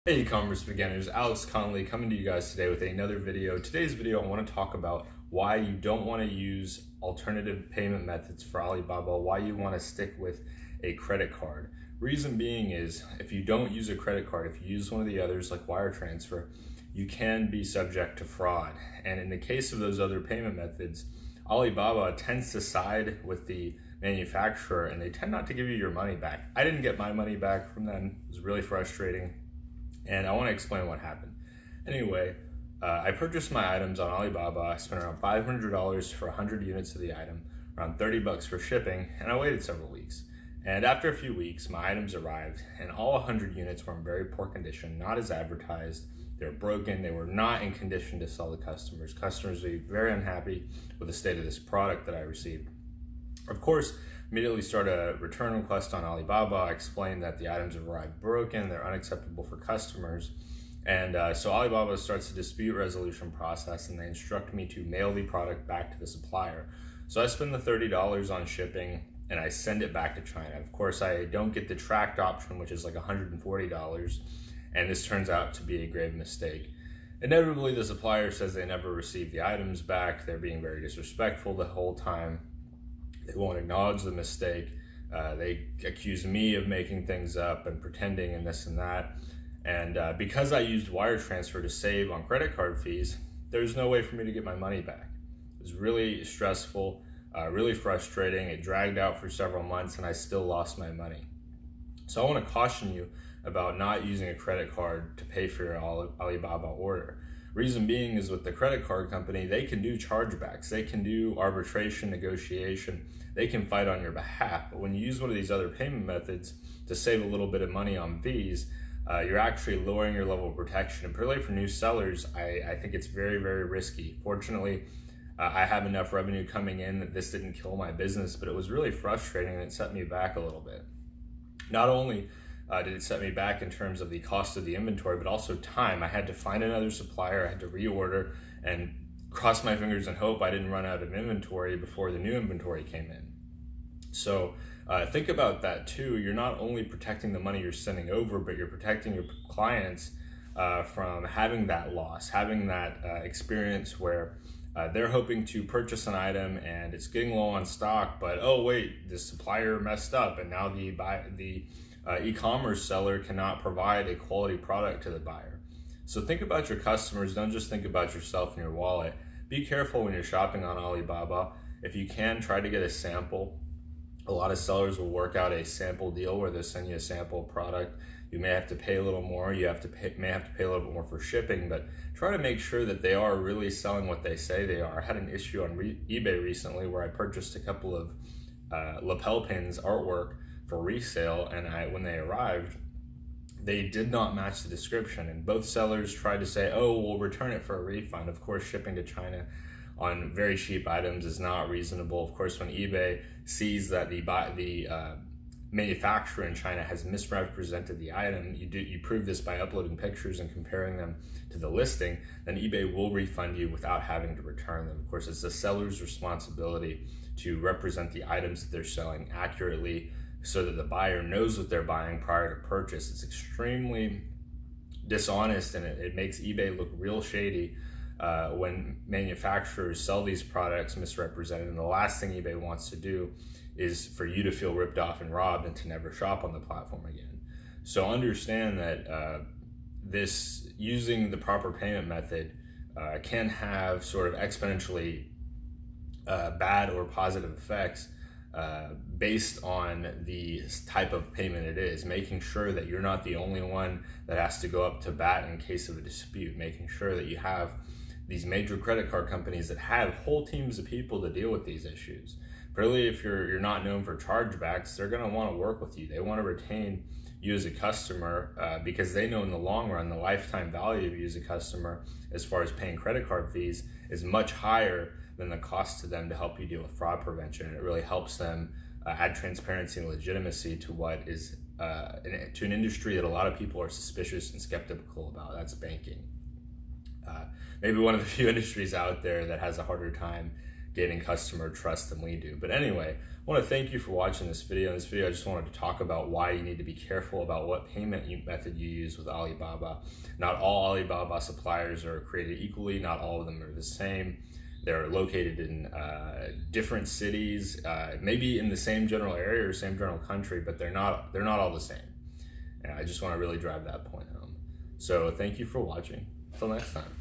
Hey e-commerce beginners, Alex Conley coming to you guys today with another video. Today's video I want to talk about why you don't want to use alternative payment methods for Alibaba, why you want to stick with a credit card. Reason being is if you don't use a credit card, if you use one of the others like wire transfer, you can be subject to fraud. And in the case of those other payment methods, Alibaba tends to side with the manufacturer and they tend not to give you your money back. I didn't get my money back from them. It was really frustrating. And I want to explain what happened. Anyway, I purchased my items on Alibaba. I spent around $500 for 100 units of the item, around $30 for shipping, and I waited several weeks. And after a few weeks, my items arrived, and all 100 units were in very poor condition, not as advertised. They were broken. They were not in condition to sell to customers. Customers would be very unhappy with the state of this product that I received. Of course, immediately started a return request on Alibaba. I explained that the items have arrived broken, they're unacceptable for customers. And so Alibaba starts a dispute resolution process and they instruct me to mail the product back to the supplier. So I spend the $30 on shipping and I send it back to China. Of course, I don't get the tracked option, which is like $140. And this turns out to be a grave mistake. Inevitably, the supplier says they never received the items back. They're being very disrespectful the whole time. They won't acknowledge the mistake. They accuse me of making things up and pretending and this and that. And because I used wire transfer to save on credit card fees, there's no way for me to get my money back. It was really stressful, really frustrating. It dragged out for several months and I still lost my money. So I want to caution you about not using a credit card to pay for your Alibaba order. Reason being is with the credit card company, they can do chargebacks, they can do arbitration, negotiation, they can fight on your behalf. But when you use one of these other payment methods to save a little bit of money on fees, you're actually lowering your level of protection. And particularly for new sellers, I think it's very, very risky. Fortunately, I have enough revenue coming in that this didn't kill my business, but it was really frustrating and it set me back a little bit. Not only did it set me back in terms of the cost of the inventory, but also time. I had to find another supplier, I had to reorder and cross my fingers and hope I didn't run out of inventory before the new inventory came in. So think about that too. You're not only protecting the money you're sending over, but you're protecting your clients from having that loss, having that experience where they're hoping to purchase an item and it's getting low on stock, but oh wait, the supplier messed up and now the e-commerce seller cannot provide a quality product to the buyer. So think about your customers, don't just think about yourself and your wallet. Be careful when you're shopping on Alibaba. If you can, try to get a sample. A lot of sellers will work out a sample deal where they'll send you a sample product. You may have to pay a little more, may have to pay a little bit more for shipping, but try to make sure that they are really selling what they say they are. I had an issue on eBay recently where I purchased a couple of lapel pins artwork for resale, and when they arrived, they did not match the description, and both sellers tried to say, oh, we'll return it for a refund. Of course, shipping to China on very cheap items is not reasonable. Of course, when eBay sees that the manufacturer in China has misrepresented the item, you prove this by uploading pictures and comparing them to the listing, then eBay will refund you without having to return them. Of course, it's the seller's responsibility to represent the items that they're selling accurately so that the buyer knows what they're buying prior to purchase. It's extremely dishonest and it makes eBay look real shady when manufacturers sell these products misrepresented. And the last thing eBay wants to do is for you to feel ripped off and robbed and to never shop on the platform again. So understand that this using the proper payment method can have sort of exponentially bad or positive effects based on the type of payment it is, making sure that you're not the only one that has to go up to bat in case of a dispute, making sure that you have these major credit card companies that have whole teams of people to deal with these issues. Particularly if you're not known for chargebacks, they're going to want to work with you. They want to retain you as a customer because they know in the long run the lifetime value of you as a customer as far as paying credit card fees is much higher than the cost to them to help you deal with fraud prevention. And it really helps them add transparency and legitimacy to what is to an industry that a lot of people are suspicious and skeptical about. That's banking. Maybe one of the few industries out there that has a harder time gaining customer trust than we do. But anyway, I want to thank you for watching this video. In this video, I just wanted to talk about why you need to be careful about what payment method you use with Alibaba. Not all Alibaba suppliers are created equally. Not all of them are the same. They're located in different cities, maybe in the same general area or same general country, but they're not all the same. And I just want to really drive that point home. So thank you for watching. Until next time.